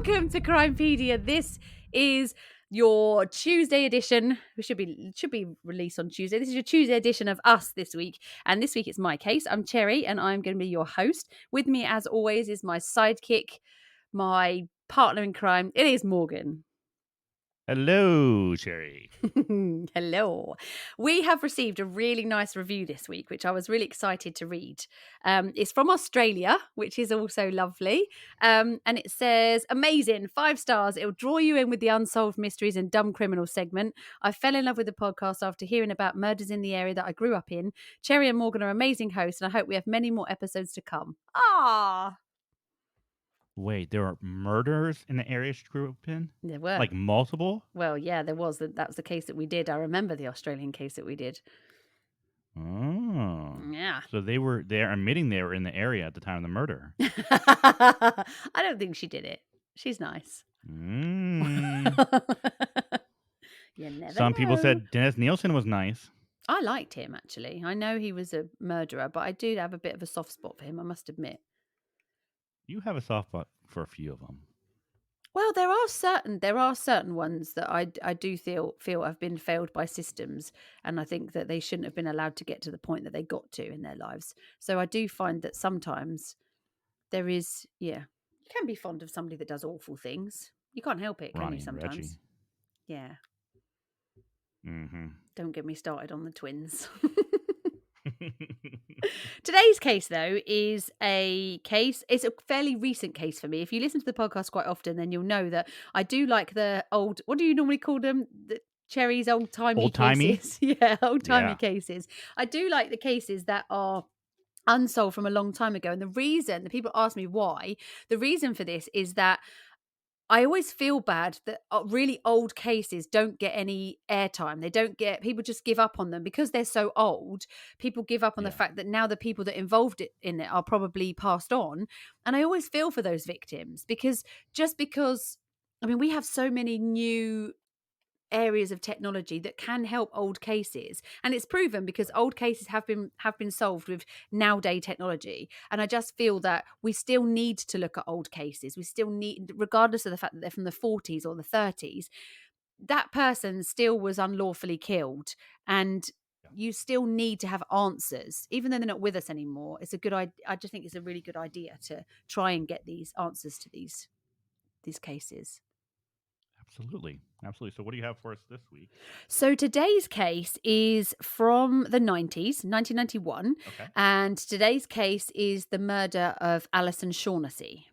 Welcome to Crimepedia. This is your Tuesday edition. It should be released on Tuesday. This is your Tuesday edition of Us this week. And this week it's my case. I'm Cherry and I'm going to be your host. With me, as always, is my sidekick, my partner in crime. It is Morgan. Hello, Cherry. Hello. We have received a really nice review this week, which I was really excited to read. It's from Australia, which is also lovely. And it says, amazing, 5 stars. It'll draw you in with the unsolved mysteries and dumb criminal segment. I fell in love with the podcast after hearing about murders in the area that I grew up in. Cherry and Morgan are amazing hosts, and I hope we have many more episodes to come. Ah, Wait, there are murders in the area she grew up in? there were. Like multiple? Well, yeah, there was. That was the case that we did. I remember the Australian case that we did. Oh. Yeah. So they're admitting they were in the area at the time of the murder. I don't think she did it. She's nice. You never Some people know. said Dennis Nielsen was nice. I liked him, actually. I know he was a murderer, but I do have a bit of a soft spot for him, I must admit. You have a soft spot for a few of them. Well, there are certain ones that I do feel have been failed by systems, and I think that they shouldn't have been allowed to get to the point that they got to in their lives. So I do find that sometimes there is, you can be fond of somebody that does awful things. You can't help it, can Ronnie you? and Sometimes, Reggie. yeah. Mm-hmm. Don't get me started on the twins. Today's case, though, is it's a fairly recent case for me. If you listen to the podcast quite often, then you'll know that I do like the old, what do you normally call them? The Cherry's old-timey cases. Yeah, old-timey cases. I do like the cases that are unsolved from a long time ago. And the people ask me why, the reason for this is that I always feel bad that really old cases don't get any airtime. People just give up on them because they're so old. People give up on the fact that now the people that involved in it are probably passed on. And I always feel for those victims because we have so many new areas of technology that can help old cases, and it's proven because old cases have been solved with nowadays technology. And I just feel that we still need to look at old cases. We still need, regardless of the fact that they're from the 40s or the 30s, that person still was unlawfully killed, and you still need to have answers even though they're not with us anymore. It's a good idea. I just think it's a really good idea to try and get these answers to these cases. Absolutely. So what do you have for us this week? So today's case is from the 90s, 1991. Okay. And today's case is the murder of Alison Shaughnessy.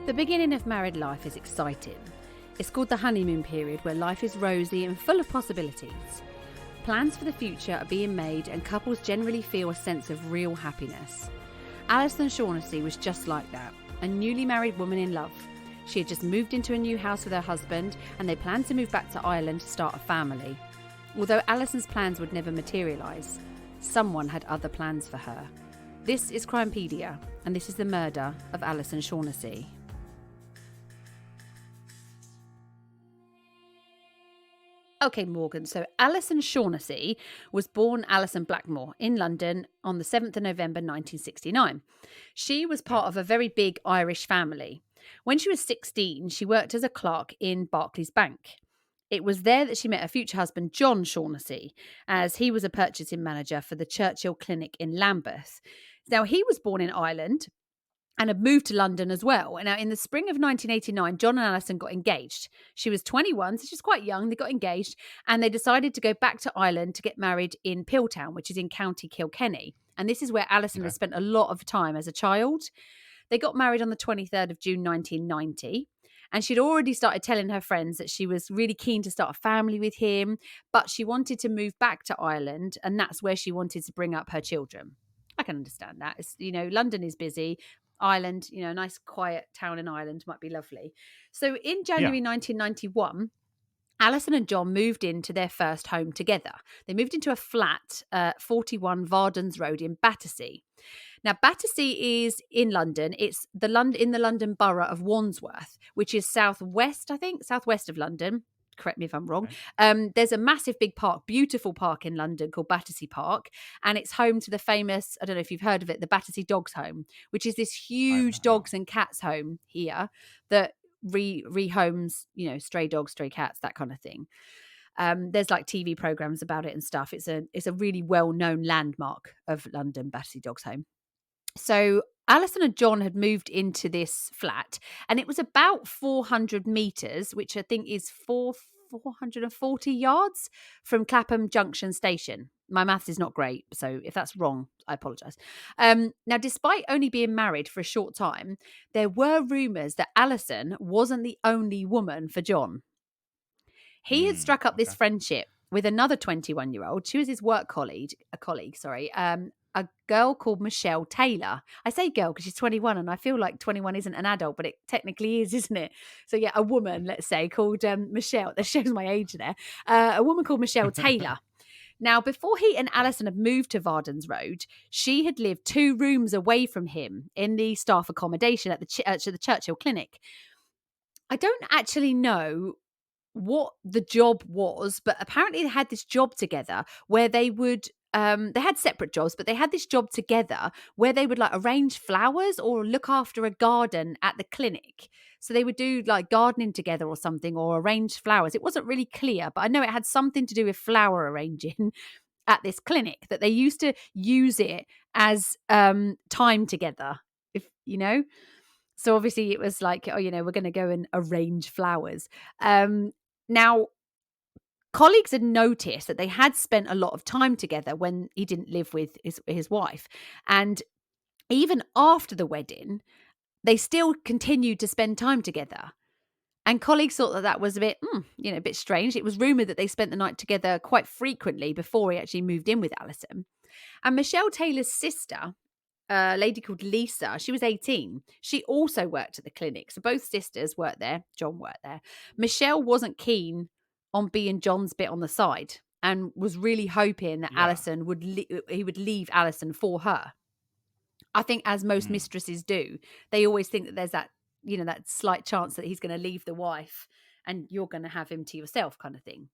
The beginning of married life is exciting. It's called the honeymoon period, where life is rosy and full of possibilities. Plans for the future are being made and couples generally feel a sense of real happiness. Alison Shaughnessy was just like that, a newly married woman in love. She had just moved into a new house with her husband and they planned to move back to Ireland to start a family. Although Alison's plans would never materialise, someone had other plans for her. This is Crimepedia, and this is the murder of Alison Shaughnessy. Okay, Morgan. So Alison Shaughnessy was born Alison Blackmore in London on the 7th of November 1969. She was part of a very big Irish family. When she was 16, she worked as a clerk in Barclays Bank. It was there that she met her future husband, John Shaughnessy, as he was a purchasing manager for the Churchill Clinic in Lambeth. Now, he was born in Ireland and had moved to London as well. And now in the spring of 1989, John and Alison got engaged. She was 21, so she's quite young. They got engaged and they decided to go back to Ireland to get married in Piltown, which is in County Kilkenny. And this is where Alison has spent a lot of time as a child. They got married on the 23rd of June, 1990. And she'd already started telling her friends that she was really keen to start a family with him, but she wanted to move back to Ireland, and that's where she wanted to bring up her children. I can understand that. It's, London is busy. Ireland, a nice quiet town in Ireland might be lovely. So in January 1991, Alison and John moved into their first home together. They moved into a flat, 41 Vardens Road in Battersea. Now, Battersea is in London. It's in the London borough of Wandsworth, which is southwest, I think, southwest of London. Correct me if I'm wrong. Okay. There's a massive big park, beautiful park in London called Battersea Park, and it's home to the famous, I don't know if you've heard of it, the Battersea Dogs Home, which is this I huge don't know. dogs and cats home here that rehomes, stray dogs, stray cats, that kind of thing. There's like TV programs about it and stuff. It's a really well known landmark of London, Battersea Dogs Home. So Alison and John had moved into this flat, and it was about 400 meters, which I think is 440 yards from Clapham Junction Station. My maths is not great, so if that's wrong, I apologise. Now, despite only being married for a short time, there were rumours that Alison wasn't the only woman for John. He had struck up this Okay. friendship with another 21-year-old. She was his work colleague, sorry, a girl called Michelle Taylor. I say girl because she's 21, and I feel like 21 isn't an adult, but it technically is, isn't it? So yeah, a woman, let's say, called Michelle. That shows my age there. A woman called Michelle Taylor. Now, before he and Alison had moved to Vardens Road, she had lived 2 rooms away from him in the staff accommodation at the Churchill Clinic. I don't actually know what the job was, but apparently they had this job together where they had separate jobs, but they had this job together where they would like arrange flowers or look after a garden at the clinic. So they would do like gardening together or something, or arrange flowers. It wasn't really clear, but I know it had something to do with flower arranging at this clinic, that they used to use it as time together, if you know. So obviously it was like, oh, we're going to go and arrange flowers. Now, colleagues had noticed that they had spent a lot of time together when he didn't live with his wife. And even after the wedding, they still continued to spend time together. And colleagues thought that that was a bit, a bit strange. It was rumoured that they spent the night together quite frequently before he actually moved in with Alison. And Michelle Taylor's sister, a lady called Lisa, she was 18. She also worked at the clinic. So both sisters worked there. John worked there. Michelle wasn't keen on being John's bit on the side and was really hoping that Yeah. he would leave Alison for her. I think, as most Mm. mistresses do, they always think that there's that, that slight chance that he's going to leave the wife and you're going to have him to yourself, kind of thing.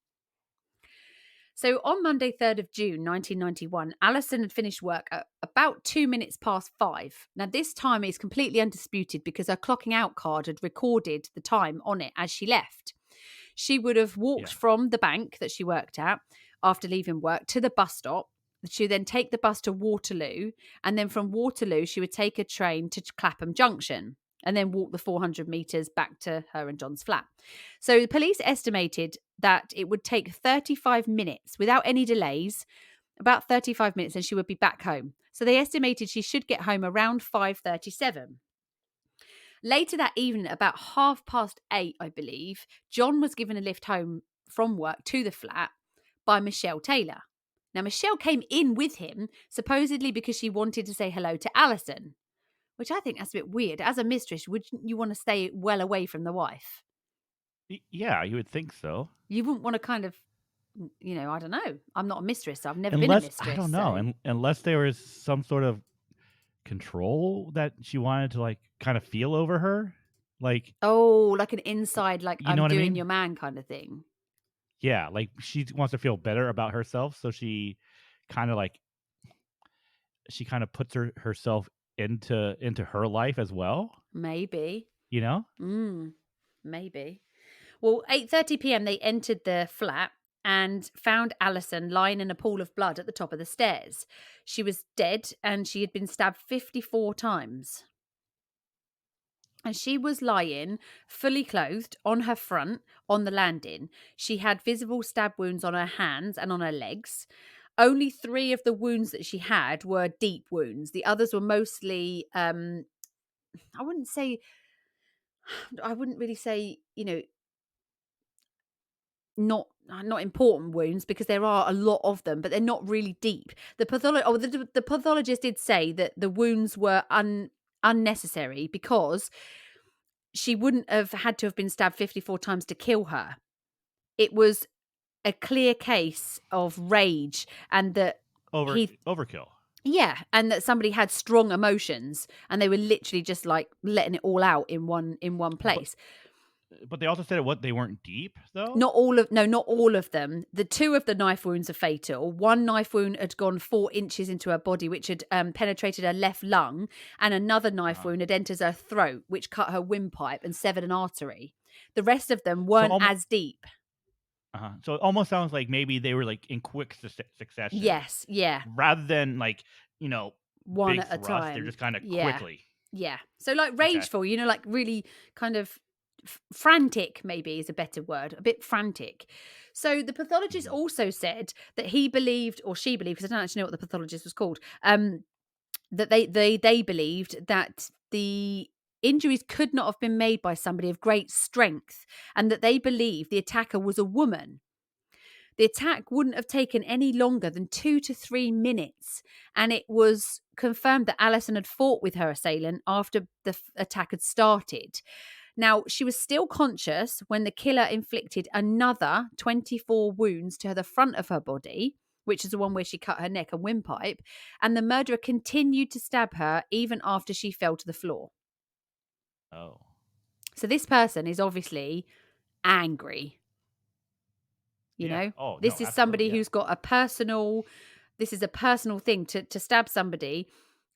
So on Monday, 3rd of June, 1991, Alison had finished work at about 2 minutes past 5. Now, this time is completely undisputed because her clocking out card had recorded the time on it as she left. She would have walked Yeah. from the bank that she worked at after leaving work to the bus stop. She would then take the bus to Waterloo, and then from Waterloo, she would take a train to Clapham Junction and then walk the 400 metres back to her and John's flat. So the police estimated that it would take 35 minutes without any delays, about 35 minutes, and she would be back home. So they estimated she should get home around 5:37. Later that evening, about 8:30, I believe, John was given a lift home from work to the flat by Michelle Taylor. Now, Michelle came in with him, supposedly because she wanted to say hello to Alison, which I think that's a bit weird. As a mistress, wouldn't you want to stay well away from the wife? Yeah, you would think so. You wouldn't want to kind of, I don't know. I'm not a mistress. So I've never been a Unless I mistress. don't know, So, unless there was some sort of control that she wanted to, like, kind of feel over her, like, oh, like an inside, like you know I'm what I doing mean? your man kind of thing. Yeah, like, she wants to feel better about herself, so kinda, like she kinda puts herself into her life as well, Maybe. you know? Mm, maybe. Well, 8:30 p.m. they entered the flat and found Alison lying in a pool of blood at the top of the stairs. She was dead and she had been stabbed 54 times. And she was lying fully clothed on her front on the landing. She had visible stab wounds on her hands and on her legs. Only 3 of the wounds that she had were deep wounds. The others were mostly I wouldn't say I wouldn't really say, not important wounds, because there are a lot of them, but they're not really deep. The pathologist did say that the wounds were unnecessary because she wouldn't have had to have been stabbed 54 times to kill her. it was a clear case of rage and that he Overkill. yeah, and that somebody had strong emotions and they were literally just like letting it all out in one But place. but they also said they weren't deep though? Not all of no, not all of them. The 2 of the knife wounds are fatal. One knife wound had gone 4 inches into her body, which had, penetrated her left lung, and another knife Uh-huh. wound had entered her throat, which cut her windpipe and severed an artery. The rest of them So weren't as deep. so it almost sounds like maybe they were, like, in quick succession Yes, yeah, rather than, like, you know, one big at a thrust, they're time. just kinda Yeah, quickly. yeah. So, like, Okay. rageful, like, really kind of frantic maybe is a better word, a bit frantic. So the pathologist Mhm. also said that he believed, or she believed, because I don't actually know what the pathologist was called, that they believed that the injuries could not have been made by somebody of great strength, and that they believed the attacker was a woman. The attack wouldn't have taken any longer than 2 to 3 minutes, and it was confirmed that Alison had fought with her assailant after the attack had started. Now, she was still conscious when the killer inflicted another 24 wounds to the front of her body, which is the one where she cut her neck and windpipe, and the murderer continued to stab her even after she fell to the floor. Oh. So this person is obviously angry, you Yeah. know? Oh, no, This is absolutely, somebody yeah. who's got a personal this is a personal thing to stab somebody.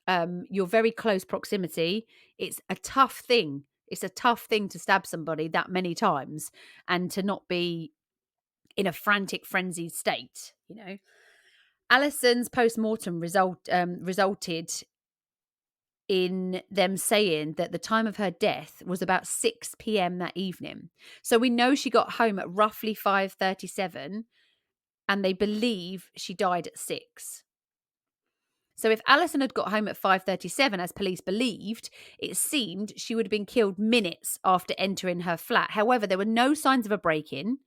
You're very close proximity. It's a tough thing. It's a tough thing to stab somebody that many times and to not be in a frantic, frenzied state, you know. Alison's post-mortem resulted in them saying that the time of her death was about 6 p.m. that evening. So we know she got home at roughly 5:37 and they believe she died at 6. So if Alison had got home at 5:37 as police believed, it seemed she would have been killed minutes after entering her flat. However, there were no signs of a break-in.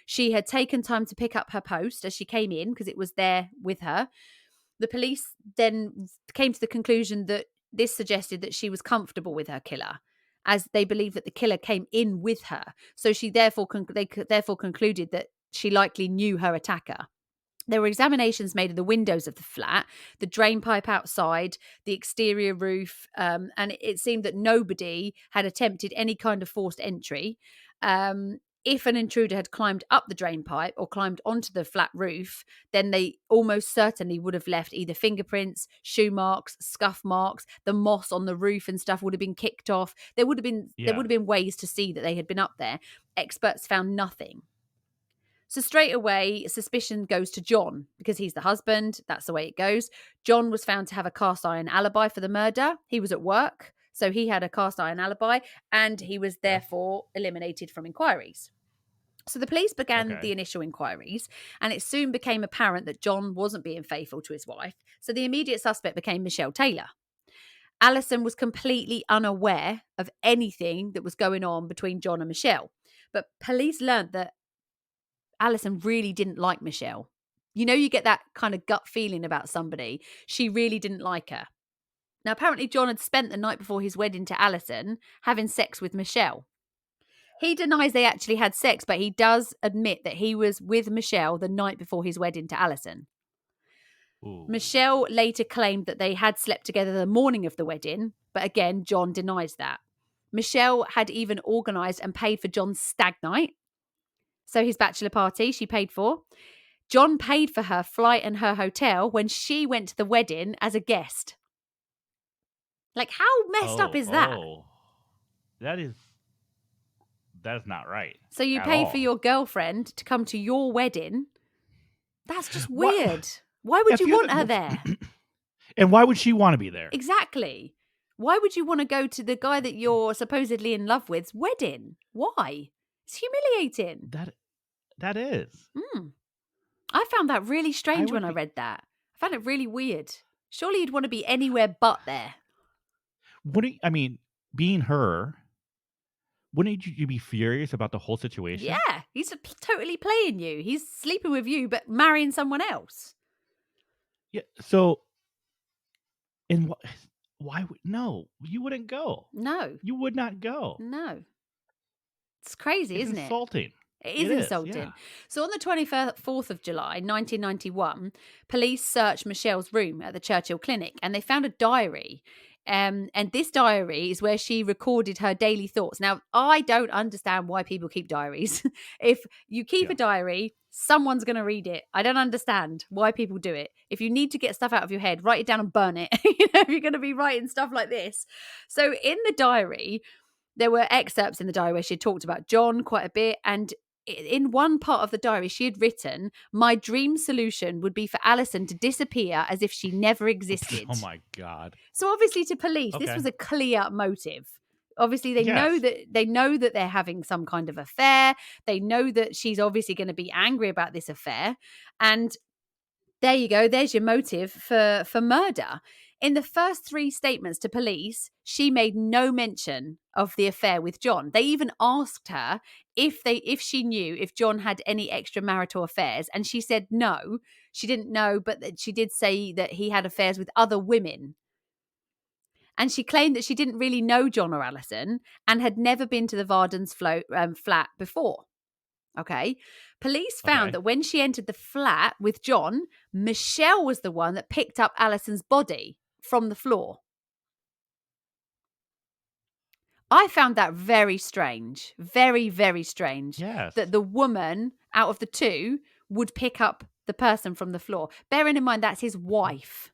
She had taken time to pick up her post as she came in because it was there with her. The police then came to the conclusion that this suggested that she was comfortable with her killer, as they believed that the killer came in with her. So she therefore therefore concluded that she likely knew her attacker. There were examinations made of the windows of the flat, the drain pipe outside, the exterior roof, and it seemed that nobody had attempted any kind of forced entry. If an intruder had climbed up the drain pipe or climbed onto the flat roof, then they almost certainly would have left either fingerprints, shoe marks, scuff marks. The moss on the roof and stuff would have been kicked off. There Yeah. would have been ways to see that they had been up there. Experts found nothing. So straight away, suspicion goes to John because he's the husband. That's the way it goes. John was found to have a cast iron alibi for the murder. He was at work, so he had a cast iron alibi, and he was Okay. therefore eliminated from inquiries. So the police began Okay. the initial inquiries, and it soon became apparent that John wasn't being faithful to his wife. So the immediate suspect became Michelle Taylor. Alison was completely unaware of anything that was going on between John and Michelle. But police learned that Alison really didn't like Michelle. You know, you get that kind of gut feeling about somebody. She really didn't like her. Now, apparently, John had spent the night before his wedding to Alison having sex with Michelle. He denies they actually had sex, but he does admit that he was with Michelle the night before his wedding to Alison. Ooh. Michelle later claimed that they had slept together the morning of the wedding, but again, John denies that. Michelle had even organised and paid for John's stag night. So his bachelor party she paid for. John paid for her flight and her hotel when she went to the wedding as a guest. Like, how messed up Oh, is that? oh. That is that is not right So you at paid for all. your girlfriend to come to your wedding? That's just What weird. Why would if you you're want her the there? and why would she wanna be there? Exactly. Why would you want to go to the guy that you're supposedly in love with's wedding? Why? It's humiliating. That that is. Mm. I found that really I strange when would I be read that. I found it really weird. Surely you'd want to be anywhere but there. wouldn't I mean, being her, wouldn't you be furious about the whole situation? Yeah, he's totally playing you. He's sleeping with you, but marrying someone else. Yeah, so and why would no, you wouldn't go. No, You would not go. no. It's crazy, It's isn't it? insulting. It is It is, yeah. insulting. So on the 24th of July, 1991, police searched Michelle's room at the Churchill Clinic and they found a diary. And this diary is where she recorded her daily thoughts. Now, I don't understand why people keep diaries. If you keep Yeah. a diary, someone's going to read it. I don't understand why people do it. If you need to get stuff out of your head, write it down and burn it. If you're going to be writing stuff like this. So in the diary, there were excerpts in the diary where she had talked about John quite a bit. And in one part of the diary, she had written, "My dream solution would be for Alison to disappear as if she never existed." Oh my god. So obviously to police, this Okay. was a clear motive. Obviously, they know Yes. that they're having some kind of affair. They know that she's obviously going to be angry about this affair. And there you go. There's your motive for murder. In the first three statements to police, she made no mention of the affair with John. They even asked her if she knew if John had any extramarital affairs, and she said no, she didn't know, but that she did say that he had affairs with other women. And she claimed that she didn't really know John or Alison and had never been to the Vardens flat before. Okay. Police found Okay. that when she entered the flat with John, Michelle was the one that picked up Alison's body from the floor. I found that very strange. Very, very strange Yes. that the woman out of the two would pick up the person from the floor. Bearing in mind that's his wife.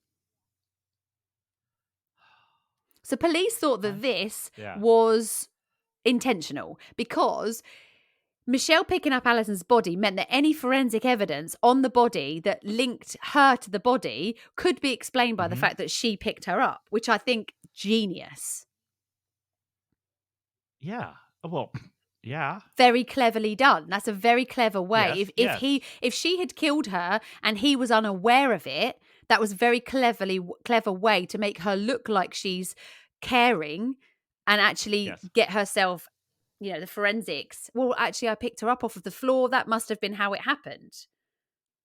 So police thought that this Yeah. was intentional because Michelle picking up Alison's body meant that any forensic evidence on the body that linked her to the body could be explained by the Mhm. fact that she picked her up, which I think genius. Yeah. Well, yeah. Very cleverly done. That's a very clever way. Yes, yes. If she had killed her and he was unaware of it, that was very clever way to make her look like she's caring and actually Yes. get herself, the forensics. Well, actually, I picked her up off of the floor. That must have been how it happened.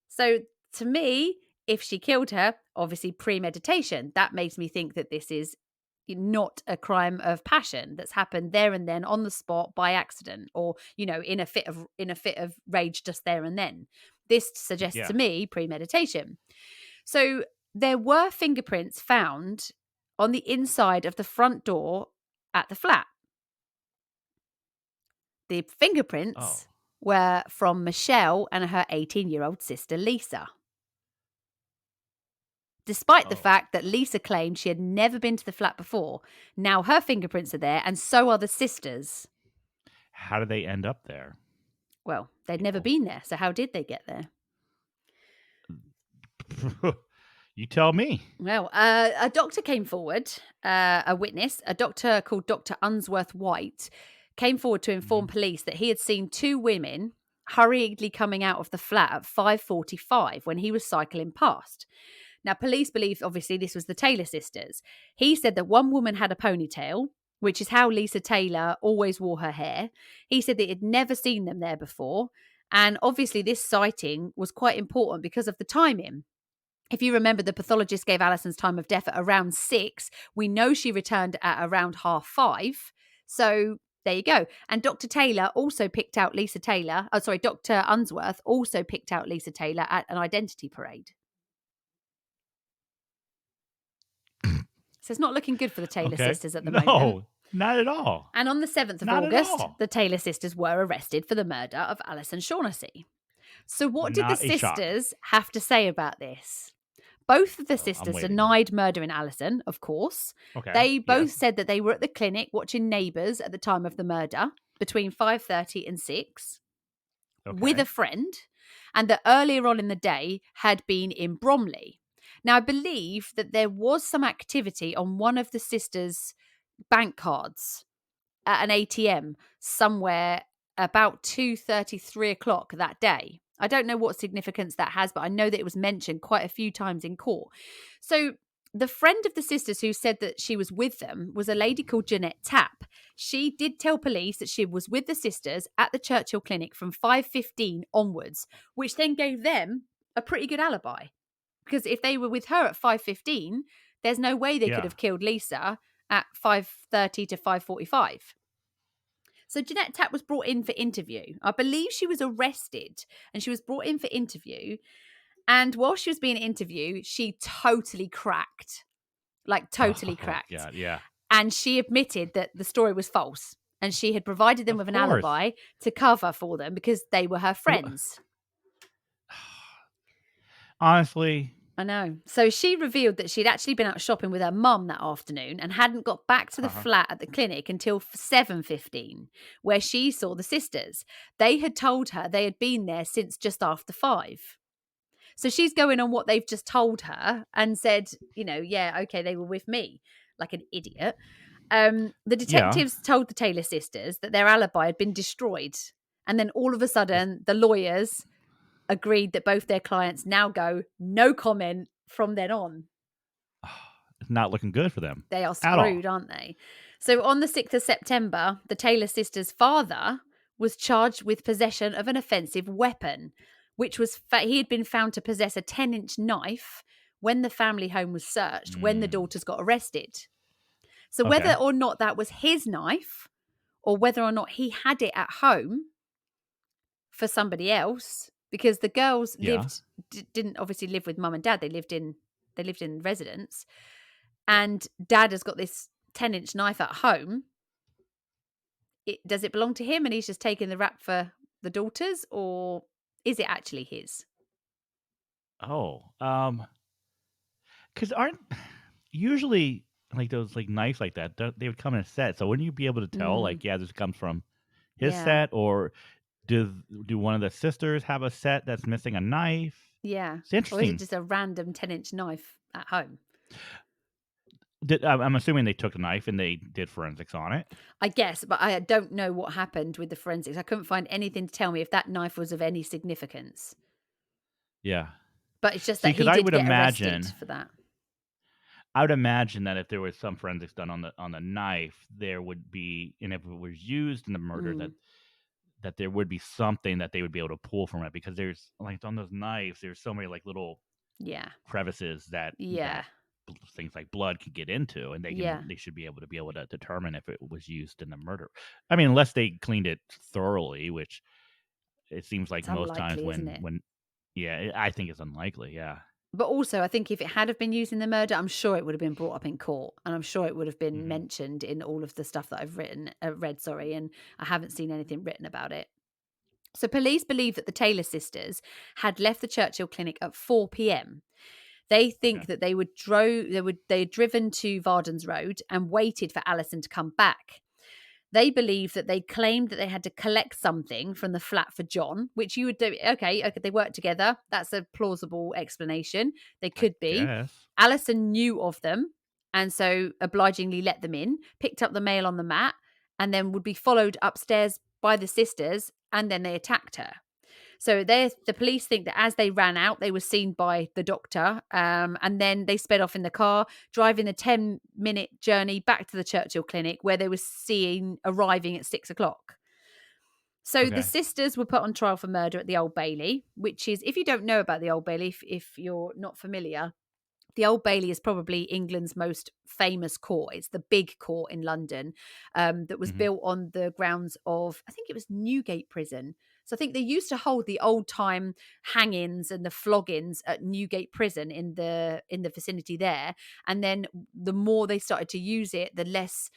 So to me, if she killed her, obviously premeditation, that makes me think that this is not a crime of passion that's happened there and then on the spot by accident or in a fit of rage just there and then. This suggests to Yeah. me premeditation. So there were fingerprints found on the inside of the front door at the flat. The Oh. fingerprints were from Michelle and her 18-year-old sister Lisa, despite the Oh. fact that Lisa claimed she had never been to the flat before. Now her fingerprints are there, and so are the sisters. How did they end up there? Well, they'd You never know? been there, so how did they get there? You tell me. Well, a doctor came forward, a witness, a doctor called Dr. Unsworth White, came forward to inform Mhm. police that he had seen two women hurriedly coming out of the flat at 5:45 when he was cycling past. Now, police believe, obviously, this was the Taylor sisters. He said that one woman had a ponytail, which is how Lisa Taylor always wore her hair. He said that he'd never seen them there before. And obviously, this sighting was quite important because of the timing. If you remember, the pathologist gave Alison's time of death at around 6. We know she returned at around 5:30. So there you go. And Dr. Taylor also picked out Lisa Taylor. Oh, sorry, Dr. Unsworth also picked out Lisa Taylor at an identity parade. So it's not looking good for the Taylor Okay. sisters at the moment. No, not at all. And on the 7th of Not at August, all. the Taylor sisters were arrested for the murder of Alison Shaughnessy. So what did the Not a shock. sisters have to say about this? Both of the Oh, I'm sisters waiting. denied murdering Alison, of course. Okay. They both Yes. said that they were at the clinic watching Neighbours at the time of the murder between 5:30 and 6 with Okay. a friend, and that earlier on in the day had been in Bromley. Now, I believe that there was some activity on one of the sisters' bank cards at an ATM somewhere about 2:30, 3 o'clock that day. I don't know what significance that has, but I know that it was mentioned quite a few times in court. So the friend of the sisters who said that she was with them was a lady called Jeanette Tapp. She did tell police that she was with the sisters at the Churchill Clinic from 5:15 onwards, which then gave them a pretty good alibi. Because if they were with her at 5:15, there's no way they could Yeah. have killed Lisa at 5:30 to 5:45. So Jeanette Tapp was brought in for interview. I believe she was arrested and she was brought in for interview. And while she was being interviewed, she totally cracked, like totally Oh cracked. god, yeah. And she admitted that the story was false. And she had provided them Of with an course. alibi to cover for them because they were her Wha friends. Honestly, I know. So she revealed that she'd actually been out shopping with her mum that afternoon and hadn't got back to the uh flat at the clinic until 7:15, where she saw the sisters. They had told her they had been there since just after 5. So she's going on what they've just told her and said, yeah, okay, they were with me, like an idiot. The yeah. detectives told the Taylor sisters that their alibi had been destroyed. And then all of a sudden, the lawyers agreed that both their clients now go no comment from then on. It's not looking good for them They are at all. screwed, aren't they? So on the 6th of September, the Taylor sisters' father was charged with possession of an offensive weapon, which was he had been found to possess a 10-inch knife when the family home was searched, when the Mm, daughters got arrested. So whether okay. or not that was his knife or whether or not he had it at home for somebody else, because the girls Yeah. didn't obviously live with mum and dad, they lived in residence, and dad has got this 10-inch knife at home. Does it belong to him and he's just taking the rap for the daughters, or is it actually his? Oh, 'cause aren't usually, like, those, like, knives like that, they would come in a set, so wouldn't you be able to tell, Mm, like, yeah, this comes from his yeah, set, or does do one of the sisters have a set that's missing a knife? yeah. It's Or is it interesting. just a random 10-inch knife at home? I'm assuming they took the knife and they did forensics on it. I guess, but I don't know what happened with the forensics. I couldn't find anything to tell me if that knife was of any significance. Yeah. But it's just See, that because he did get arrested for that. I would imagine that if there was some forensics done on the knife, there would be, and if it was used in the murder, Mm, that there would be something that they would be able to pull from it, because there's, like, on those knives, there's so many, like, little yeah, crevices yeah, that things like blood could get into, and yeah. they should be able to determine if it was used in the murder. I mean, unless they cleaned it thoroughly, which it seems like It's most times unlikely, isn't it? when yeah, I think it's unlikely, yeah. But also, I think if it had have been used in the murder, I'm sure it would have been brought up in court, and I'm sure it would have been Mhm. mentioned in all of the stuff that I've read, sorry, and I haven't seen anything written about it. So police believe that the Taylor sisters had left the Churchill Clinic at 4 p.m. They think Okay. that they had driven to Vardens Road and waited for Alison to come back. They believe that they claimed that they had to collect something from the flat for John, which you would do. Okay, they work together. That's a plausible explanation. They I could be. guess. Alison knew of them and so obligingly let them in, picked up the mail on the mat, and then would be followed upstairs by the sisters, and then they attacked her. So the police think that as they ran out, they were seen by the doctor, and then they sped off in the car, driving the 10-minute journey back to the Churchill Clinic, where they were seen arriving at 6 o'clock. So the Okay. sisters were put on trial for murder at the Old Bailey, which is, if you don't know about the Old Bailey, if you're not familiar, the Old Bailey is probably England's most famous court. It's the big court in London, that was Mhm. built on the grounds of, I think it was Newgate Prison. So I think they used to hold the old time hangings and the floggings at Newgate Prison in the vicinity there. And then the more they started to use it, the less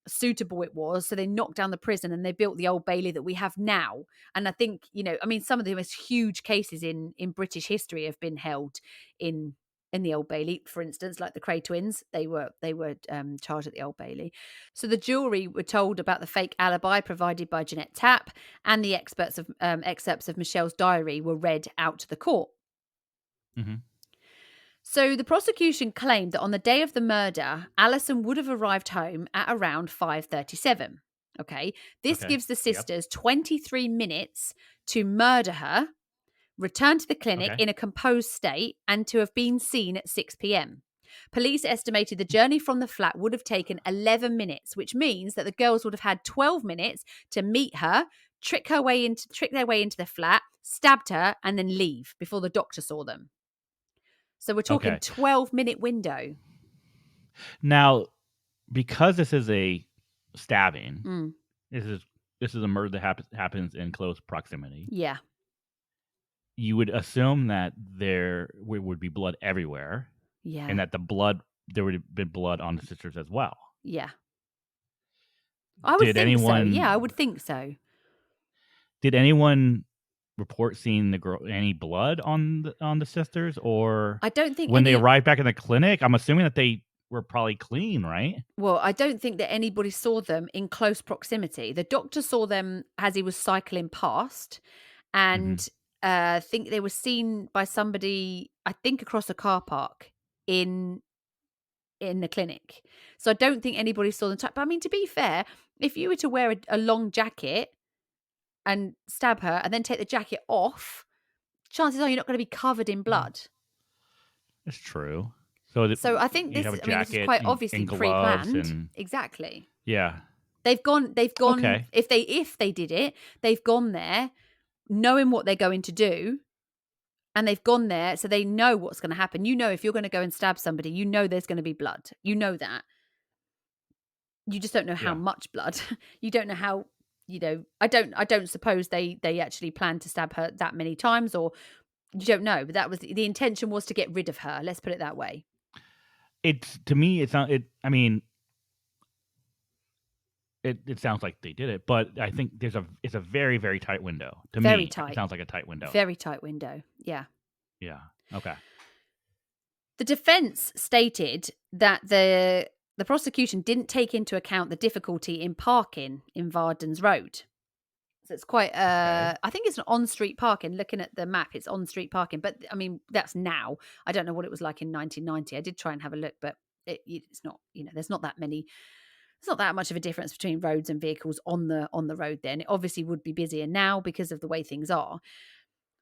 suitable it was. So they knocked down the prison and they built the Old Bailey that we have now. And I think, I mean, some of the most huge cases in British history have been held in the Old Bailey. For instance, like the Cray twins, they were charged at the Old Bailey. So the jury were told about the fake alibi provided by Jeanette Tapp, and the excerpts of Michelle's diary were read out to the court. Mhm. So the prosecution claimed that on the day of the murder, Alison would have arrived home at around 5:37. Okay. This Okay. gives the Yep. sisters 23 minutes to murder her, return to the clinic Okay. in a composed state, and to have been seen at 6 p.m. Police estimated the journey from the flat would have taken 11 minutes, which means that the girls would have had 12 minutes to meet her, trick their way into the flat, stabbed her, and then leave before the doctor saw them. So we're talking Okay. 12-minute window. Now, because this is a stabbing, Mm, this is this is a murder that happens in close proximity, Yeah. you would assume that there would be blood everywhere, Yeah. and that there would have been blood on the sisters as well. Yeah. I would Did think so. Yeah, I anyone would think so. did anyone report seeing any blood on the sisters, or I don't think when they any arrived back in the clinic? I'm assuming that they were probably clean, right? Well, I don't think that anybody saw them in close proximity. The doctor saw them as he was cycling past, Mhm. and think they were seen by somebody, I think, across a car park in in the clinic. So I don't think anybody saw them. But I mean, to be fair, if you were to wear a long jacket and stab her, and then take the jacket off, chances are you're not going to be covered in Mm, blood. that's true. So that So I think you have a this is jacket quite and obviously gloves pre-planned. and Exactly. yeah. They've gone Okay. if they did it, they've gone there knowing what they're going to do, and they've gone there so they know what's going to happen. You know, if you're going to go and stab somebody, you know there's going to be blood. You know that. You just don't know how Yeah. much blood. You don't know how, I don't suppose they actually planned to stab her that many times, or you don't know, but that was the intention, was to get rid of her. Let's put it that way. It's to me, it's not it I mean, it sounds like they did it, but I think it's a very, very tight window. To Very me, it tight. sounds like a tight window. Very tight window. Yeah. Yeah. Okay. The defense stated that the prosecution didn't take into account the difficulty in parking in Varden's Road. So it's quite, Okay. I think it's an on-street parking. Looking at the map, it's on-street parking. But I mean, that's now. I don't know what it was like in 1990. I did try and have a look, but it's not. There's not that many. It's not that much of a difference between roads and vehicles on the road. Then it obviously would be busier now because of the way things are.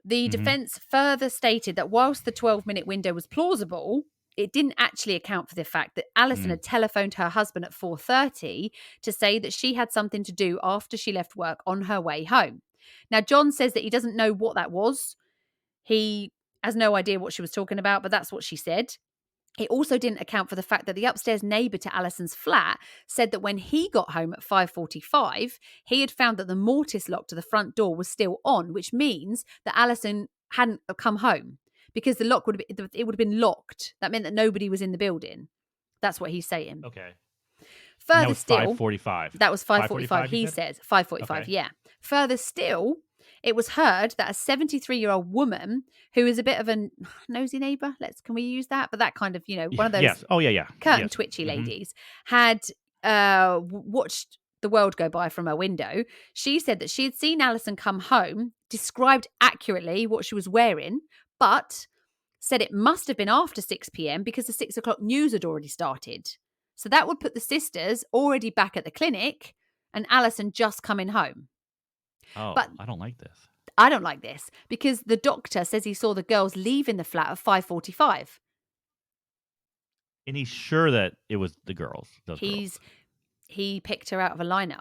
The Mhm. defense further stated that whilst the 12-minute window was plausible, it didn't actually account for the fact that Alison Mm. had telephoned her husband at 4:30 to say that she had something to do after she left work on her way home. Now, John says that he doesn't know what that was. He has no idea what she was talking about, but that's what she said. It also didn't account for the fact that the upstairs neighbour to Alison's flat said that when he got home at 5:45, he had found that the mortise lock to the front door was still on, which means that Alison hadn't come home because the lock it would have been locked. That meant that nobody was in the building. That's what he's saying. Okay. And that Further was still, 5:45. that was 5:45, 5:45 you he said? says. 5:45, Okay. yeah. Further still, it was heard that a 73-year-old woman who is a bit of a nosy neighbour, can we use that? But that kind of, one of those Yes. Oh, yeah, yeah. curtain Yes. twitchy Mhm. ladies, had watched the world go by from her window. She said that she had seen Alison come home, described accurately what she was wearing, but said it must have been after 6 p.m. because the 6 o'clock news had already started. So that would put the sisters already back at the clinic and Alison just coming home. But Oh, I don't like this. I don't like this because the doctor says he saw the girls leaving the flat at 5:45. And he's sure that it was those girls. He picked her out of a lineup.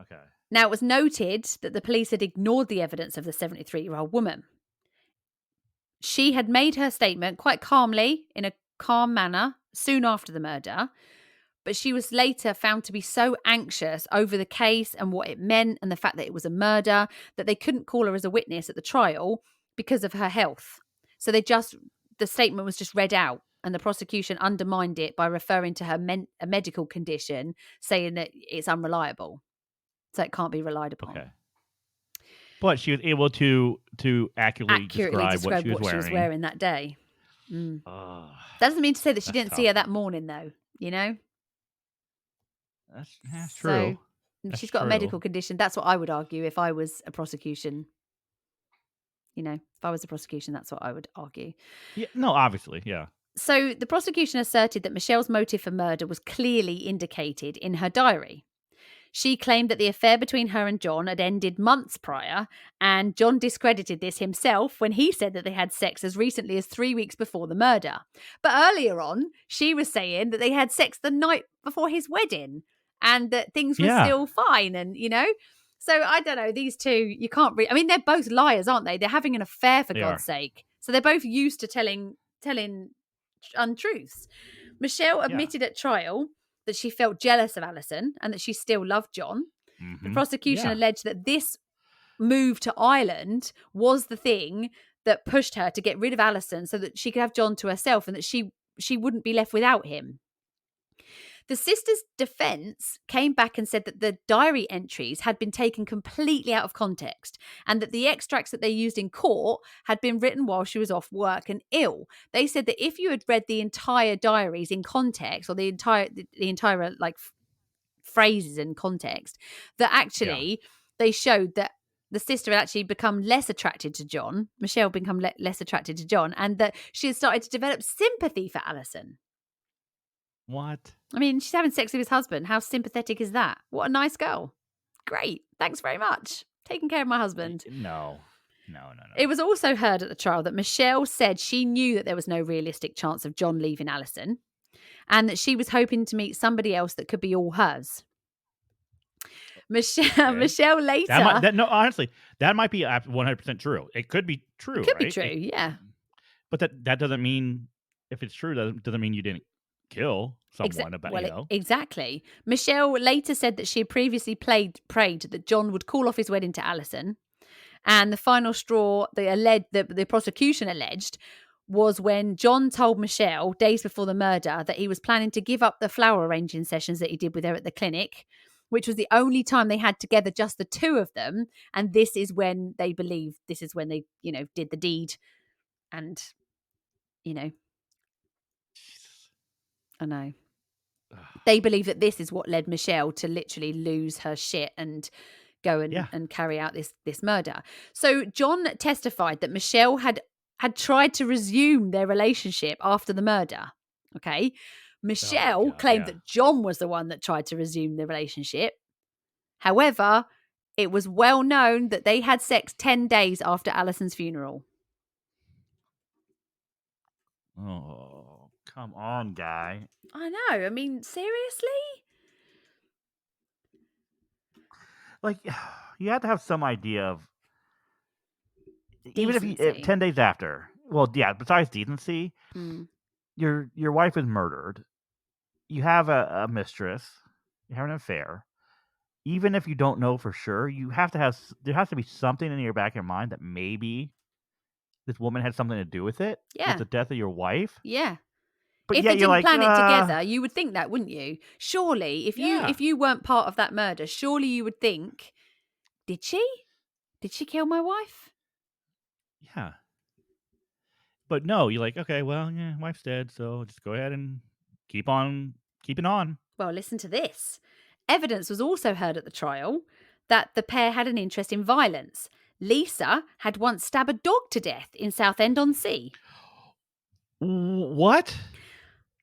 Okay. Now, it was noted that the police had ignored the evidence of the 73-year-old woman. She had made her statement quite calmly, in a calm manner, soon after the murder, but she was later found to be so anxious over the case and what it meant and the fact that it was a murder that they couldn't call her as a witness at the trial because of her health. So the statement was just read out, and the prosecution undermined it by referring to her a medical condition, saying that it's unreliable. So it can't be relied upon. Okay. But she was able to accurately Accurately describe what describe she was what she was wearing. wearing that day. Mm. Ugh, That doesn't mean to say that she that's didn't see tough. her that morning, though, you know? That's So true. That's she's got a true. medical condition. That's what I would argue if I was a prosecution. If I was a prosecution, that's what I would argue. Yeah, no, obviously, yeah. So the prosecution asserted that Michelle's motive for murder was clearly indicated in her diary. She claimed that the affair between her and John had ended months prior, and John discredited this himself when he said that they had sex as recently as 3 weeks before the murder. But earlier on, she was saying that they had sex the night before his wedding and that things were Yeah. still fine, So I don't know, these two, you can't I mean, they're both liars, aren't they? They're having an affair, for They God's are. sake. So they're both used to telling untruths. Michelle Yeah. admitted at trial that she felt jealous of Alison and that she still loved John. The prosecution Yeah. alleged that this move to Ireland was the thing that pushed her to get rid of Alison so that she could have John to herself and that she wouldn't be left without him. The sisters' defense came back and said that the diary entries had been taken completely out of context and that the extracts that they used in court had been written while she was off work and ill. They said that if you had read the entire diaries in context, or the entire like phrases in context, that Yeah. actually they showed that the sister had actually become less attracted to John, Michelle become less attracted to John, and that she had started to develop sympathy for Alison. What? I mean, she's having sex with his husband. How sympathetic is that? What a nice girl. Great. Thanks very much. Taking care of my husband. No. It was also heard at the trial that Michelle said she knew that there was no realistic chance of John leaving Alison and that she was hoping to meet somebody else that could be all hers. Okay. Michelle later. Honestly, that might be 100% true. It could be true. Could be right? true, yeah. But that doesn't mean, if it's true, doesn't mean you didn't kill someone. Exactly. Michelle later said that she had previously prayed that John would call off his wedding to Alison. And the final straw, the prosecution alleged, was when John told Michelle days before the murder that he was planning to give up the flower arranging sessions that he did with her at the clinic, which was the only time they had together, just the two of them. And this is when they believe did the deed. And, I know. They believe that this is what led Michelle to literally lose her shit and go and carry out this murder. So John testified that Michelle had tried to resume their relationship after the murder. Okay. Michelle claimed that John was the one that tried to resume the relationship. However, it was well known that they had sex 10 days after Alison's funeral. Oh, come on, guy. I know. I mean, seriously? Like, you have to have some idea of, Decency. even if 10 days after. Well, yeah, besides decency, your wife is murdered. You have a mistress. You have an affair. Even if you don't know for sure, there has to be something in your back of your mind that maybe this woman had something to do with it. Yeah. With the death of your wife. Yeah. But if yeah, they didn't plan it together, you would think that, wouldn't you? Surely, if you weren't part of that murder, surely you would think, did she kill my wife? Yeah. But no, you're like, okay, well, yeah, wife's dead, so just go ahead and keep on keeping on. Well, listen to this. Evidence was also heard at the trial that the pair had an interest in violence. Lisa had once stabbed a dog to death in Southend-on-Sea. What?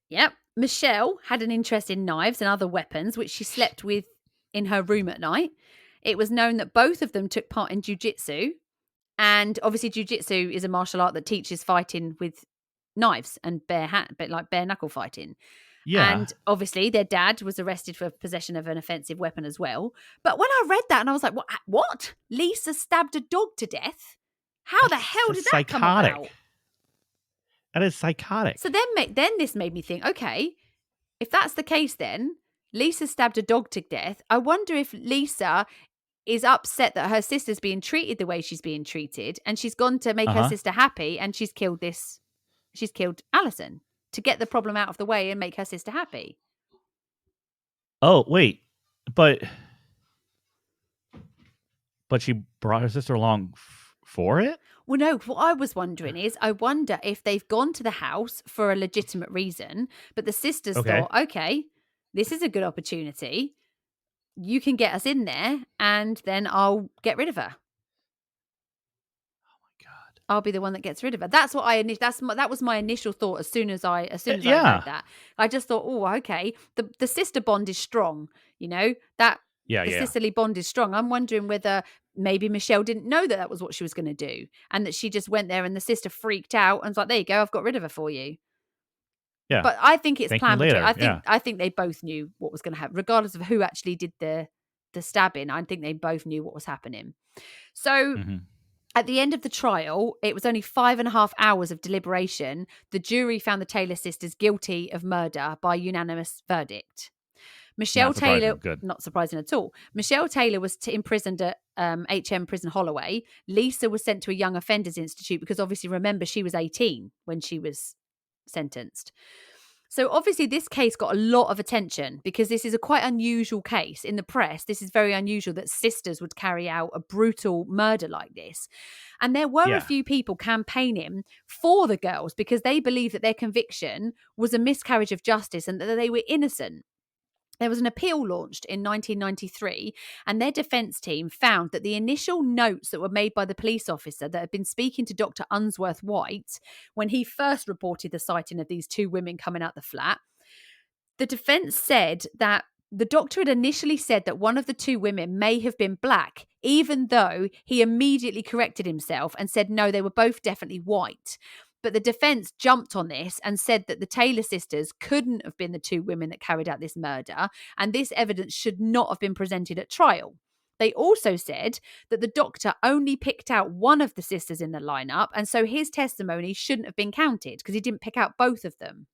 Yep. Michelle had an interest in knives and other weapons, which she slept with in her room at night. It was known that both of them took part in jiu-jitsu. And obviously jiu-jitsu is a martial art that teaches fighting with knives and bare knuckle fighting. Yeah. And obviously their dad was arrested for possession of an offensive weapon as well. But when I read that and I was like, what? Lisa stabbed a dog to death? How the hell did that come about? That is psychotic. So then this made me think, okay, if that's the case then, Lisa stabbed a dog to death. I wonder if Lisa is upset that her sister's being treated the way she's being treated and she's gone to make her sister happy and she's killed Alison to get the problem out of the way and make her sister happy. Oh, wait. But she brought her sister along for it? Well, no, what I was wondering is, I wonder if they've gone to the house for a legitimate reason, but the sisters thought, okay, this is a good opportunity. You can get us in there and then I'll get rid of her. Oh my God. I'll be the one that gets rid of her. That's what that was my initial thought as soon as I read that. I just thought, oh, okay. The sister bond is strong, that sisterly bond is strong. I'm wondering whether maybe Michelle didn't know that was what she was going to do and that she just went there and the sister freaked out and was like, there you go, I've got rid of her for you. Yeah. But I think it's planned. I think they both knew what was going to happen, regardless of who actually did the stabbing. I think they both knew what was happening. So at the end of the trial, it was only 5.5 hours of deliberation. The jury found the Taylor sisters guilty of murder by unanimous verdict. Michelle Not Taylor, surprising. Good. not surprising at all. Michelle Taylor was imprisoned at HM Prison Holloway. Lisa was sent to a young offenders institute because obviously, remember, she was 18 when she was sentenced. So obviously this case got a lot of attention because this is a quite unusual case in the press. This is very unusual that sisters would carry out a brutal murder like this. And there were a Yeah. few people campaigning for the girls because they believed that their conviction was a miscarriage of justice and that they were innocent. There was an appeal launched in 1993, and their defence team found that the initial notes that were made by the police officer that had been speaking to Dr. Unsworth White when he first reported the sighting of these two women coming out the flat, the defence said that the doctor had initially said that one of the two women may have been black, even though he immediately corrected himself and said, no, they were both definitely white. But the defence jumped on this and said that the Taylor sisters couldn't have been the two women that carried out this murder, and this evidence should not have been presented at trial. They also said that the doctor only picked out one of the sisters in the lineup, and so his testimony shouldn't have been counted because he didn't pick out both of them.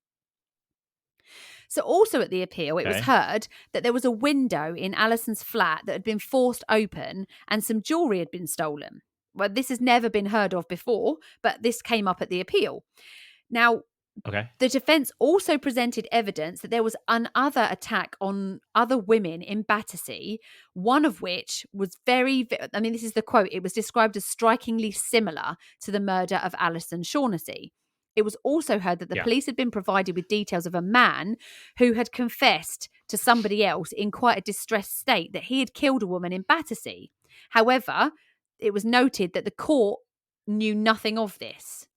So also at the appeal, it was Okay. heard that there was a window in Alison's flat that had been forced open and some jewellery had been stolen. Well, this has never been heard of before, but this came up at the appeal. Now, Okay. the defence also presented evidence that there was another attack on other women in Battersea, one of which was this is the quote, it was described as strikingly similar to the murder of Alison Shaughnessy. It was also heard that the Yeah. police had been provided with details of a man who had confessed to somebody else in quite a distressed state that he had killed a woman in Battersea. However, it was noted that the court knew nothing of this.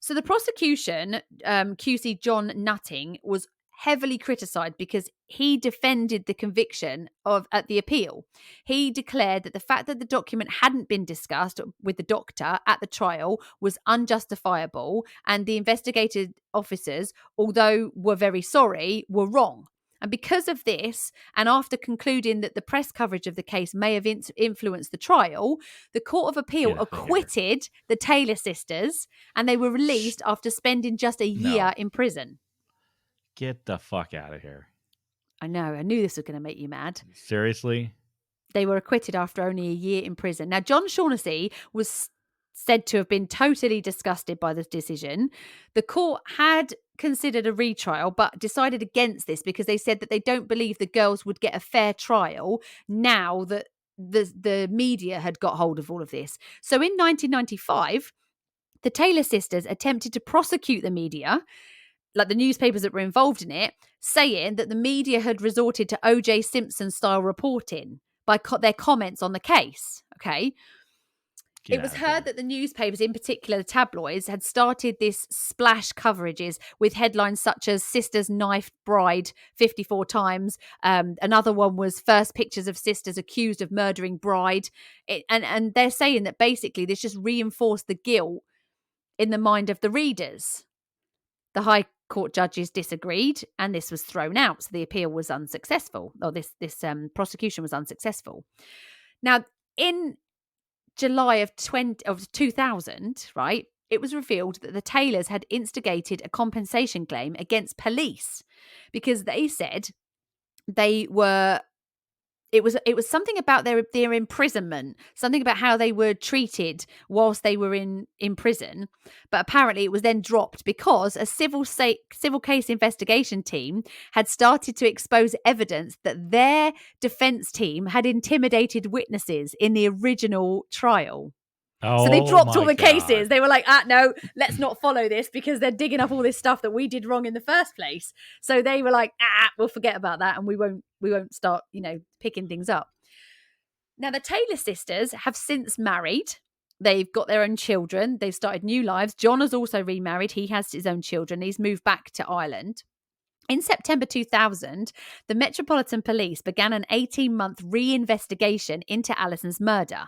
So the prosecution, QC John Nutting, was heavily criticised because he defended the conviction at the appeal. He declared that the fact that the document hadn't been discussed with the doctor at the trial was unjustifiable, and the investigated officers, although were very sorry, were wrong. And because of this, and after concluding that the press coverage of the case may have influenced the trial, the Court of Appeal Get out of here. acquitted the Taylor sisters, and they were released after spending just a year No. in prison. Get the fuck out of here. I know, I knew this was going to make you mad. Seriously? They were acquitted after only a year in prison. Now, John Shaughnessy was said to have been totally disgusted by the decision. The court had considered a retrial, but decided against this because they said that they don't believe the girls would get a fair trial now that the media had got hold of all of this. So in 1995, the Taylor sisters attempted to prosecute the media, like the newspapers that were involved in it, saying that the media had resorted to O.J. Simpson style reporting by their comments on the case. Okay. Get It was out of heard here. that the newspapers, in particular the tabloids, had started this splash coverages with headlines such as "Sisters Knifed Bride 54 Times." Another one was "First Pictures of Sisters Accused of Murdering Bride." And they're saying that basically this just reinforced the guilt in the mind of the readers. The High Court judges disagreed, and this was thrown out. So the appeal was unsuccessful, or this prosecution was unsuccessful. Now, in July of 2000, right, it was revealed that the Taylors had instigated a compensation claim against police because they said they were it was something about their imprisonment, something about how they were treated whilst they were in prison. But apparently it was then dropped because a civil case investigation team had started to expose evidence that their defense team had intimidated witnesses in the original trial. So they Oh dropped all my the cases. God. They were like, no, let's not follow this because they're digging up all this stuff that we did wrong in the first place. So they were like, we'll forget about that and we won't start, picking things up. Now, the Taylor sisters have since married. They've got their own children. They've started new lives. John has also remarried. He has his own children. He's moved back to Ireland. In September 2000, the Metropolitan Police began an 18-month reinvestigation into Alison's murder.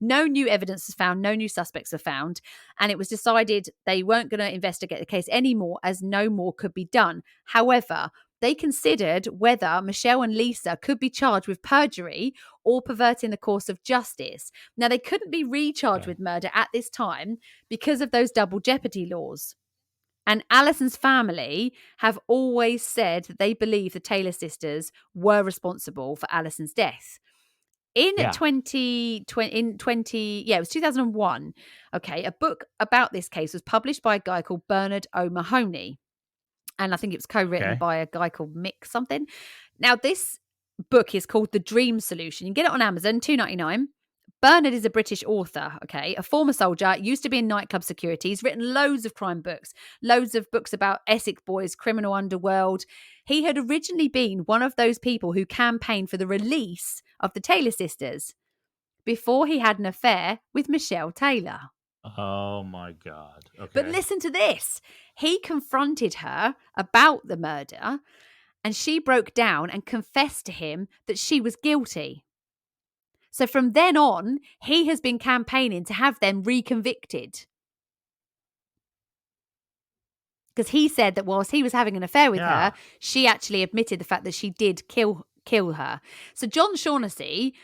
No new evidence was found, no new suspects were found, and it was decided they weren't going to investigate the case anymore as no more could be done. However, they considered whether Michelle and Lisa could be charged with perjury or perverting the course of justice. Now, they couldn't be recharged Okay. with murder at this time because of those double jeopardy laws. And Alison's family have always said that they believe the Taylor sisters were responsible for Alison's death. In Yeah. 2020, it was 2001. Okay, a book about this case was published by a guy called Bernard O'Mahony, and I think it was co-written Okay. by a guy called Mick something. Now, this book is called The Dream Solution. You can get it on Amazon, $2.99. Bernard is a British author, okay, a former soldier, used to be in nightclub security. He's written loads of crime books, loads of books about Essex boys, criminal underworld. He had originally been one of those people who campaigned for the release of the Taylor sisters before he had an affair with Michelle Taylor. Oh my God. But Okay. listen to this. He confronted her about the murder, and she broke down and confessed to him that she was guilty. So from then on, he has been campaigning to have them reconvicted. Because he said that whilst he was having an affair with Yeah. her, she actually admitted the fact that she did kill her. So John Shaughnessy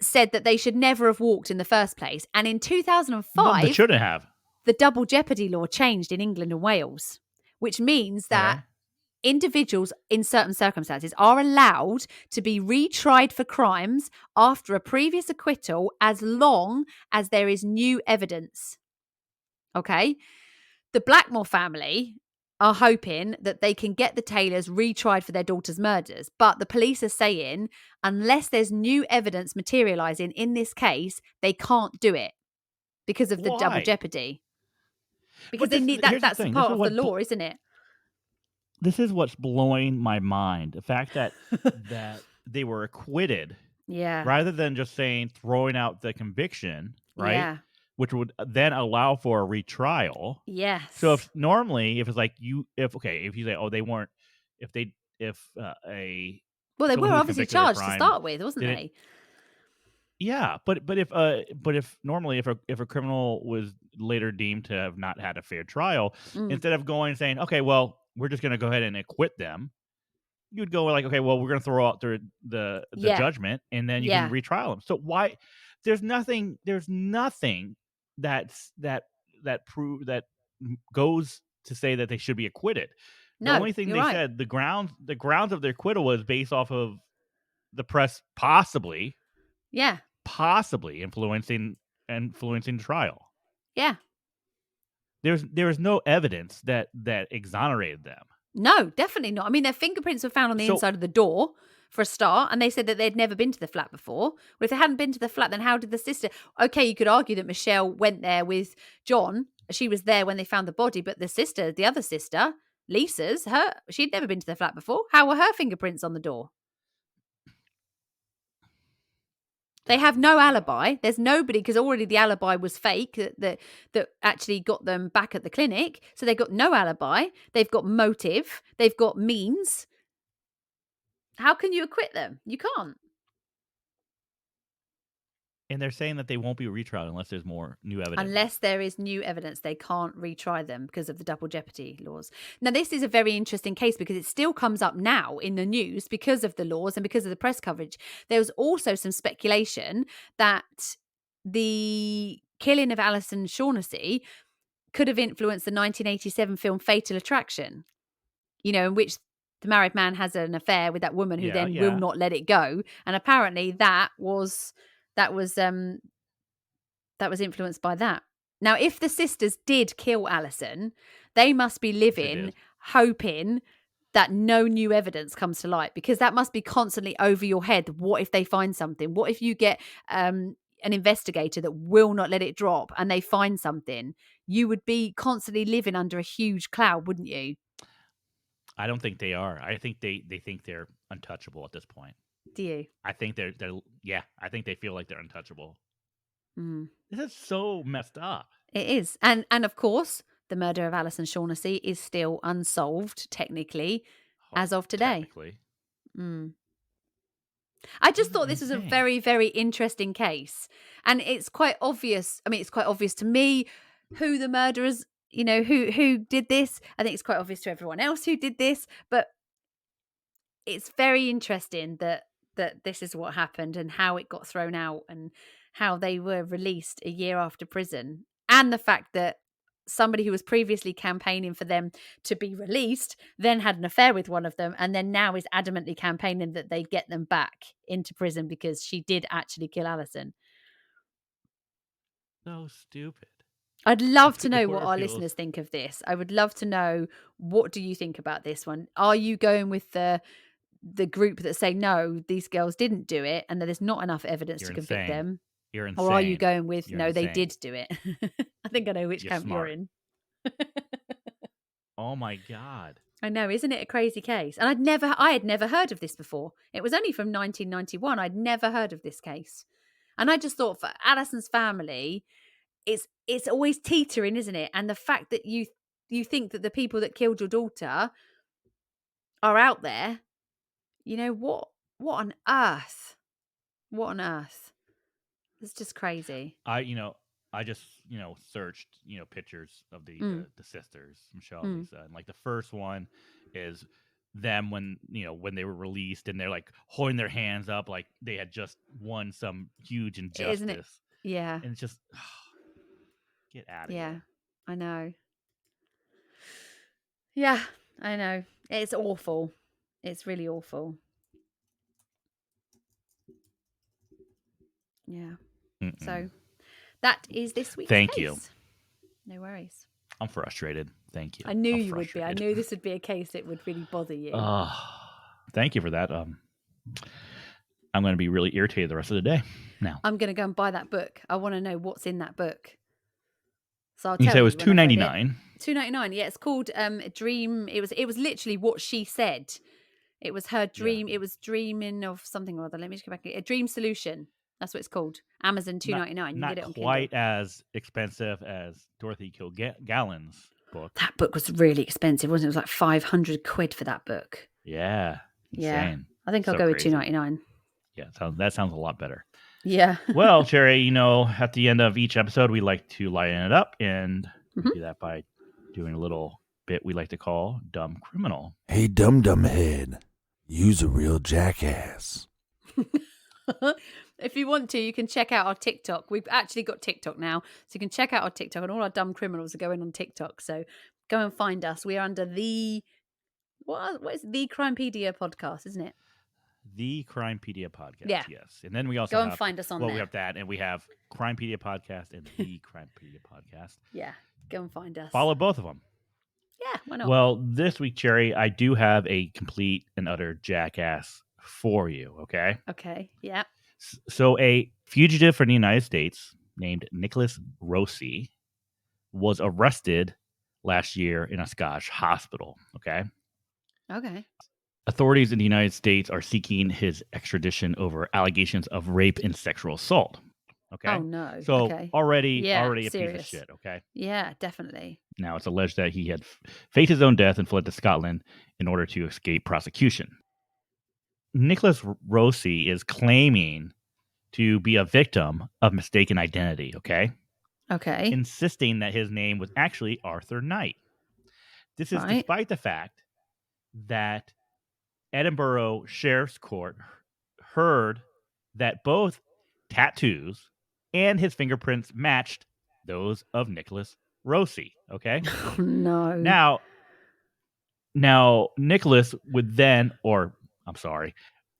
said that they should never have walked in the first place. And in No, they 2005, shouldn't have. the double jeopardy law changed in England and Wales, which means that Okay. individuals in certain circumstances are allowed to be retried for crimes after a previous acquittal as long as there is new evidence. Okay? The Blackmore family are hoping that they can get the Taylors retried for their daughter's murders, but the police are saying unless there's new evidence materializing in this case, they can't do it because of the double Why? jeopardy. Because But they this is need that. here's the That's thing. This part is of the what law, isn't it? this is what's blowing my mind. The fact that they were acquitted Yeah. rather than just saying throwing out the conviction, right? Yeah. Which would then allow for a retrial. So Yes. if normally if it's like if you say they weren't if a Well, they someone were who was obviously convicted of a charged to crime start with, wasn't didn't they? yeah, but if normally if a criminal was later deemed to have not had a fair trial, Mm. instead of going and saying, okay, well, we're just going to go ahead and acquit them, you'd go like, okay, well, we're going to throw out the Yeah. judgment, and then you can Yeah. retrial them. So why? There's nothing that's that prove that goes to say that they should be acquitted. The No, only thing you're they right. said the grounds of their acquittal was based off of the press Yeah. possibly influencing trial. Yeah. There was no evidence that exonerated them. No, definitely not. I mean, their fingerprints were found on the So inside of the door for a start, and they said that they'd never been to the flat before. Well, if they hadn't been to the flat, then how did the sister? Okay, you could argue that Michelle went there with John. She was there when they found the body, but the other sister, Lisa's, she'd never been to the flat before. How were her fingerprints on the door? They have oh my no god. alibi. There's nobody because already the alibi was fake that actually got them back at the clinic. So they've got no alibi. They've got motive. They've got means. How can you acquit them? You can't. And they're saying that they won't be retried unless there's more new evidence. Unless there is new evidence, they can't retry them because of the double jeopardy laws. Now, this is a very interesting case because it still comes up now in the news because of the laws and because of the press coverage. There was also some speculation that the killing of Alison Shaughnessy could have influenced the 1987 film Fatal Attraction, in which the married man has an affair with that woman who Yeah, then will yeah. not let it go. And apparently that was influenced by that. Now, if the sisters did kill Alison, they must be Which it living is. hoping that no new evidence comes to light because that must be constantly over your head. What if they find something? What if you get an investigator that will not let it drop and they find something? You would be constantly living under a huge cloud, wouldn't you? I don't think they are. I think they think they're untouchable at this point. Do you? I think they're yeah, I think they feel like they're untouchable. Mm. This is so messed up. It is. And of course, the murder of Alison Shaughnessy is still unsolved, technically, Oh, as of today. technically. Mm. I This just is thought this was a insane. very, very interesting case. And it's quite obvious. I mean, it's quite obvious to me who the murderers, who did this. I think it's quite obvious to everyone else who did this. But it's very interesting that this is what happened and how it got thrown out and how they were released a year after prison. And the fact that somebody who was previously campaigning for them to be released then had an affair with one of them, and then now is adamantly campaigning that they get them back into prison because she did actually kill Alison. So stupid. I'd love to The know what court our appeals. listeners think of this. I would love to know, what do you think about this one? Are you going with the group that say no, these girls didn't do it and that there's not enough evidence You're to convict insane. them? You're Or are you insane. going with You're no, they insane. did do it? I think I know which You're camp you're smart. in. Oh my God. I know, isn't it a crazy case? And I had never heard of this before. It was only from 1991. I'd never heard of this case. And I just thought, for Alison's family, it's always teetering, isn't it? And the fact that you think that the people that killed your daughter are out there, what on earth? What on earth? It's just crazy. I just searched pictures of the sisters Michelle and Mm. Lisa, and like the first one is them when they were released, and they're like holding their hands up like they had just won some huge Isn't it? injustice, Yeah. and it's just get out of Yeah. here. I know. Yeah, I know. It's awful. It's really awful. Yeah. Mm-mm. So that is this week's Thank case. you. No worries. I'm frustrated. Thank you. I knew I'm you would be. I frustrated. knew this would be a case that would really bother you. Thank you for that. I'm going to be really irritated the rest of the day now. I'm going to go and buy that book. I want to know what's in that book. So I'll You tell said you. it was $2.99. $2.99. Yeah, it's called Dream. It was literally what she said. It was her dream. Yeah. It was dreaming of something or other. Let me just go back. A Dream Solution. That's what it's called. Amazon $2.99. You can Not get it on quite Kindle. as expensive as Dorothy Kilgallen's book. That book was really expensive, wasn't it? It was like 500 quid for that book. Yeah. Yeah. Insane. I think I'll So go crazy. with $2.99. Yeah, that sounds a lot better. Yeah. Well, Cherry, at the end of each episode, we like to lighten it up, and we do that by doing a little bit we like to call Dumb Criminal. Hey, dum head, use a real jackass. If you want to, you can check out our TikTok. We've actually got TikTok now, so you can check out our TikTok, and all our dumb criminals are going on TikTok. So go and find us. We are under what is it? The Crimepedia podcast, isn't it? The Crimepedia podcast. Yeah. Yes. And then we also go and find us on there. We have that, and we have Crimepedia podcast and the Crimepedia podcast. Yeah. Go and find us. Follow both of them. Yeah, why not? Well, this week, Cherry, I do have a complete and utter jackass for you, okay? Okay, yeah. So a fugitive from the United States named Nicholas Rosy was arrested last year in a Scottish hospital, okay? Okay. Authorities in the United States are seeking his extradition over allegations of rape and sexual assault. Okay. Oh no. So okay. already a serious. piece of shit. Okay. Yeah, definitely. Now it's alleged that he had faked his own death and fled to Scotland in order to escape prosecution. Nicholas Rosy is claiming to be a victim of mistaken identity. Okay. Okay. Insisting that his name was actually Arthur Knight. This is despite the fact that Edinburgh Sheriff's Court heard that both tattoos and his fingerprints matched those of Nicholas Rosy. Okay. Oh, no. Now Nicholas would then,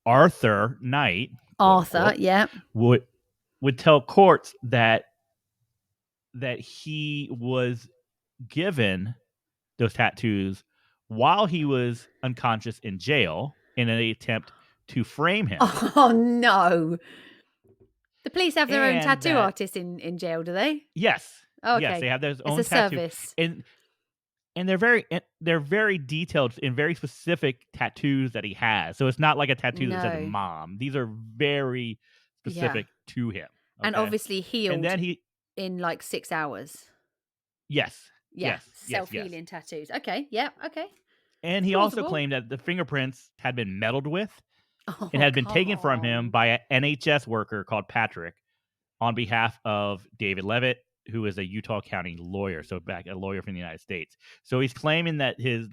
Arthur Knight. Arthur, yeah. Would tell courts that he was given those tattoos while he was unconscious in jail in an attempt to frame him. Oh, no. The police have their own tattoo artist in jail, do they? Yes. Oh, okay. Yes, they have their own it's a tattoo. Service. And they're very detailed and very specific tattoos that he has. So it's not like a tattoo that says mom. These are very specific to him. Okay? And obviously healed and then in like 6 hours. Yes. Yeah. Yes. Self-healing tattoos. Okay. Yeah. Okay. And he also claimed that the fingerprints had been meddled with and had been taken from him by an NHS worker called Patrick on behalf of David Levitt, who is a Utah County lawyer, a lawyer from the United States. So he's claiming that his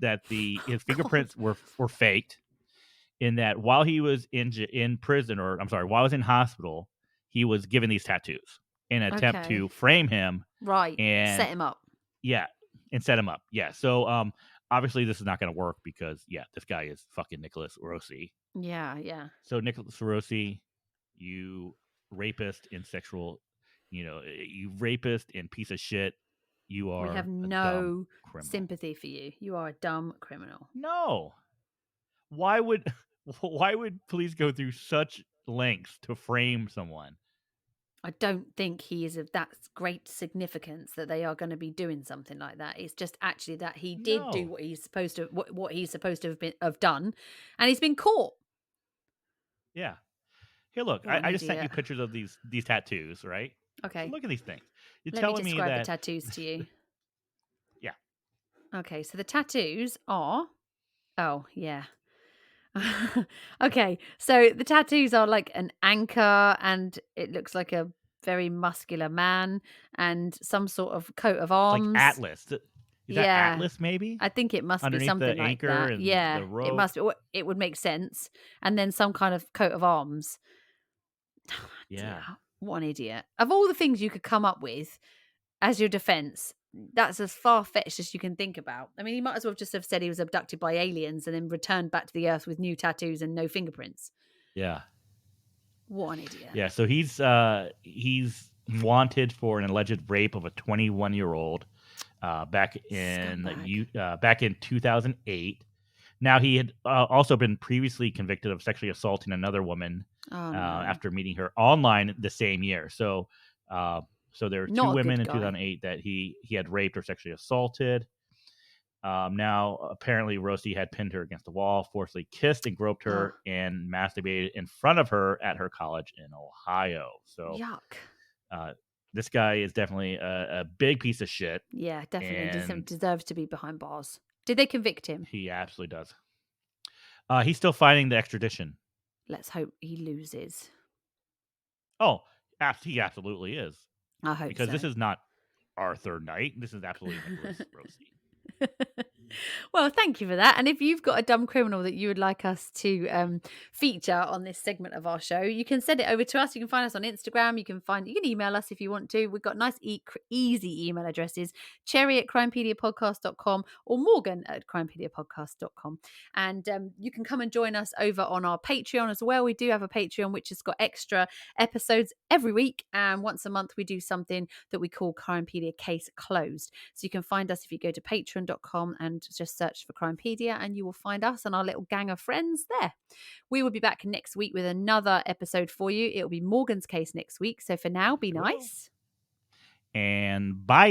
fingerprints were faked, in that while he was in prison, while he was in hospital, he was given these tattoos in an attempt to frame him, right, and set him up. Yeah, and set him up. Yeah. So obviously this is not going to work because this guy is fucking Nicholas Rossi. Yeah, yeah. So Nicholas Rossi, you rapist and sexual, you rapist and piece of shit. You We have are a dumb no criminal. sympathy for you. You are a dumb criminal. No. Why would why would police go through such lengths to frame someone? I don't think he is of that great significance that they are going to be doing something like that. It's just actually that he did do No. what he's supposed to what he's supposed to have done, and he's been caught. Yeah. Hey, look, What an I just sent you idiot. pictures of these tattoos, right? So Okay, look at these things. You're let me telling me describe the that tattoos to you. yeah. Okay, so the tattoos are. Oh yeah. Okay, so the tattoos are like an anchor, and it looks like a very muscular man, and some sort of coat of It's like arms. Atlas. Is that Yeah, Atlas maybe? I think it must be Underneath the something like anchor that. and Yeah, the it rope. must be. It would make sense. And then some kind of coat of arms. Dear, Yeah. what an idiot. Of all the things you could come up with as your defense, that's as far fetched as you can think about. I mean, he might as well just have said he was abducted by aliens and then returned back to the earth with new tattoos and no fingerprints. Yeah. What an idiot. Yeah, so he's wanted for an alleged rape of a 21-year-old back Scumbag. back in 2008. Now he had also been previously convicted of sexually assaulting another woman Oh no. after meeting her online the same year. So there were two Not a women good in guy. 2008 that he had raped or sexually assaulted. Now, apparently, Rosie had pinned her against the wall, forcibly kissed and groped Oh, her, and masturbated in front of her at her college in Ohio. So, yuck. uh, this guy is definitely a big piece of shit, Yeah, definitely and deserves to be behind bars. Did they convict him? he absolutely does. He's still fighting the extradition. Let's hope he loses. Oh, he absolutely is, I hope because this so. is not Arthur Knight. This is absolutely Nicholas Rosie. Well, thank you for that. And if you've got a dumb criminal that you would like us to feature on this segment of our show, you can send it over to us. You can find us on Instagram. You can email us if you want to. We've got nice, easy email addresses: cherry@crimepediapodcast.com or morgan@crimepediapodcast.com. And you can come and join us over on our Patreon as well. We do have a Patreon which has got extra episodes every week. And once a month, we do something that we call Crimepedia Case Closed. So you can find us if you go to patreon.com and just search for Crimepedia, and you will find us and our little gang of friends there. We will be back next week with another episode for you. It will be Morgan's case next week. So for now, be nice. And bye.